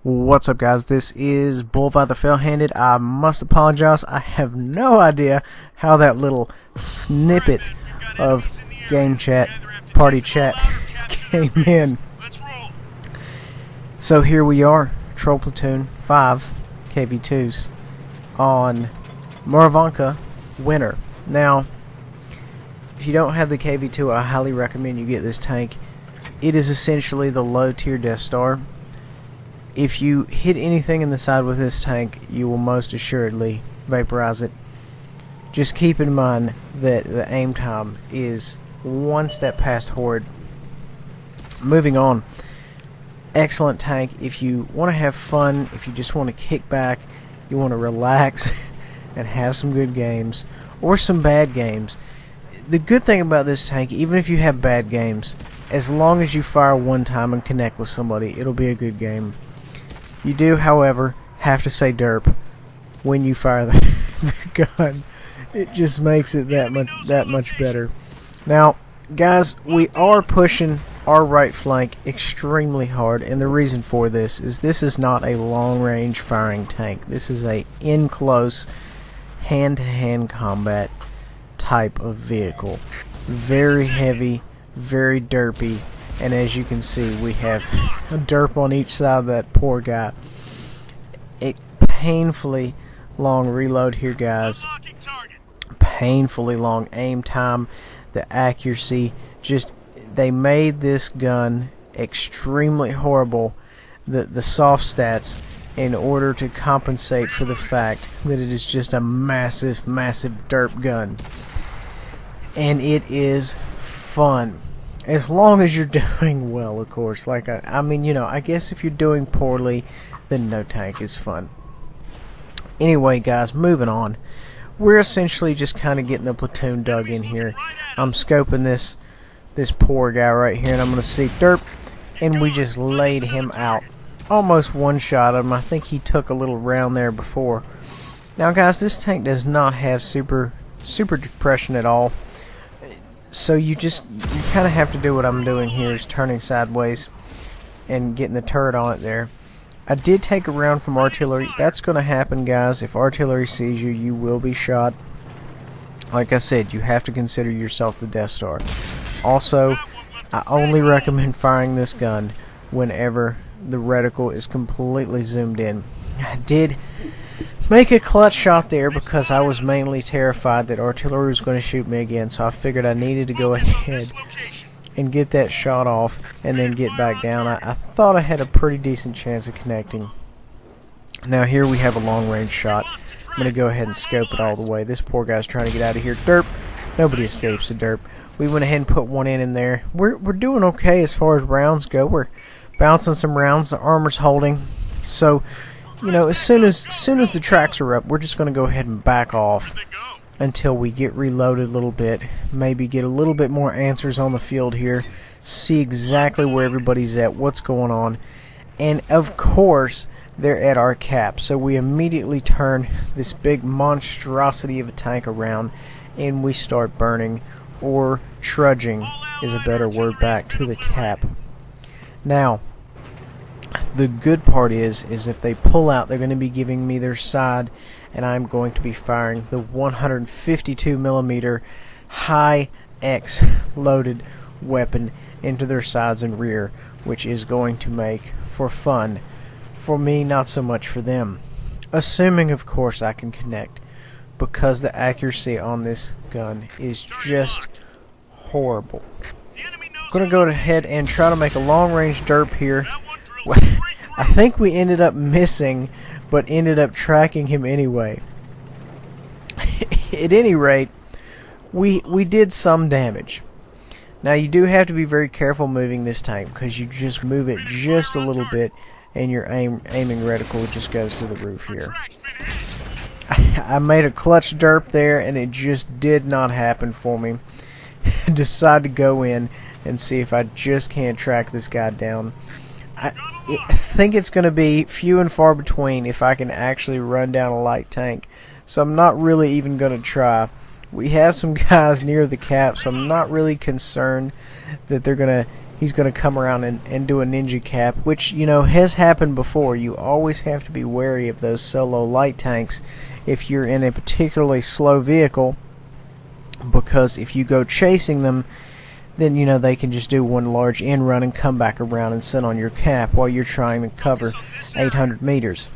What's up, guys? This is Bullfire the Fail-Handed. I must apologize. I have no idea how that little snippet of game chat, party chat, came in. So here we are, Troll Platoon 5 KV-2s on Moravanka Winter. Now, if you don't have the KV-2, I highly recommend you get this tank. It is essentially the low-tier Death Star. If you hit anything in the side with this tank, you will most assuredly vaporize it. Just keep in mind that the aim time is one step past horrid. Moving on. Excellent tank if you want to have fun, if you just want to kick back, you want to relax and have some good games or some bad games. The good thing about this tank, even if you have bad games, as long as you fire one time and connect with somebody, it'll be a good game. You do, however, have to say derp when you fire the gun. It just makes it that much better. Now, guys, we are pushing our right flank extremely hard, and the reason for this is not a long-range firing tank. This is a in-close, hand-to-hand combat type of vehicle. Very heavy, very derpy. And as you can see, we have a derp on each side of that poor guy. A painfully long reload here, guys. Painfully long aim time. The accuracy. Just, they made this gun extremely horrible. The soft stats, in order to compensate for the fact that it is just a massive, massive derp gun. And it is fun. As long as you're doing well, of course. Like, I mean, you know, I guess if you're doing poorly, then no tank is fun. Anyway, guys, moving on. We're essentially just kind of getting the platoon dug in here. I'm scoping this poor guy right here, and I'm going to see derp, and we just laid him out. Almost one-shot him. I think he took a little round there before. Now, guys, this tank does not have super depression at all. So you kind of have to do what I'm doing here, is turning sideways and getting the turret on it there. I did take a round from artillery. That's going to happen, guys. If artillery sees you, you will be shot. Like I said, you have to consider yourself the Death Star. Also, I only recommend firing this gun whenever the reticle is completely zoomed in. I did make a clutch shot there because I was mainly terrified that artillery was going to shoot me again, so I figured I needed to go ahead and get that shot off and then get back down. I thought I had a pretty decent chance of connecting. Now here we have a long range shot. I'm going to go ahead and scope it all the way. This poor guy's trying to get out of here. Derp. Nobody escapes the derp. We went ahead and put one in there. We're doing okay as far as rounds go. We're bouncing some rounds. The armor's holding. So, you know, as soon as the tracks are up, we're just going to go ahead and back off until we get reloaded a little bit, maybe get a little bit more answers on the field here, see exactly where everybody's at, what's going on, and of course they're at our cap. So we immediately turn this big monstrosity of a tank around and we start burning, or trudging is a better word, back to the cap. Now, the good part is if they pull out, they're going to be giving me their side, and I'm going to be firing the 152mm high X loaded weapon into their sides and rear, which is going to make for fun. For me, not so much for them. Assuming, of course, I can connect, because the accuracy on this gun is just horrible. I'm going to go ahead and try to make a long-range derp here. I think we ended up missing, but ended up tracking him anyway. At any rate, we did some damage. Now you do have to be very careful moving this tank, because you just move it just a little bit and your aiming reticle just goes to the roof here. I made a clutch derp there and it just did not happen for me. Decided to go in and see if I just can't track this guy down. I think it's going to be few and far between if I can actually run down a light tank. So I'm not really even going to try. We have some guys near the cap, so I'm not really concerned that he's going to come around and do a ninja cap, which, you know, has happened before. You always have to be wary of those solo light tanks if you're in a particularly slow vehicle, because if you go chasing them, then, you know, they can just do one large end run and come back around and sit on your cap while you're trying to cover 800 meters.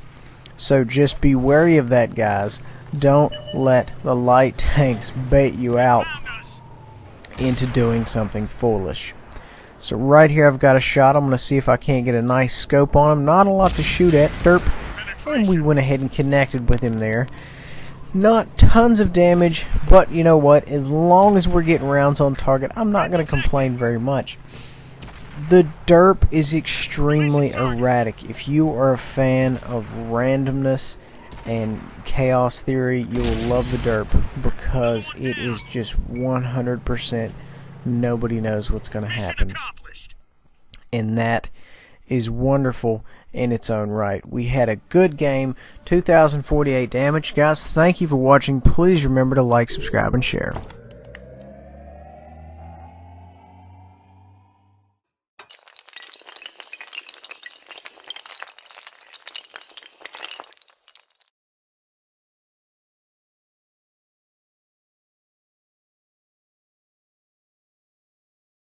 So just be wary of that, guys. Don't let the light tanks bait you out into doing something foolish. So right here I've got a shot. I'm going to see if I can't get a nice scope on him. Not a lot to shoot at. Derp. And we went ahead and connected with him there. Not tons of damage, but you know what? As long as we're getting rounds on target, I'm not going to complain very much. The derp is extremely erratic. If you are a fan of randomness and chaos theory, you will love the derp, because it is just 100% nobody knows what's going to happen. And that is wonderful in its own right. We had a good game, 2048 damage. Guys, thank you for watching. Please remember to like, subscribe, and share.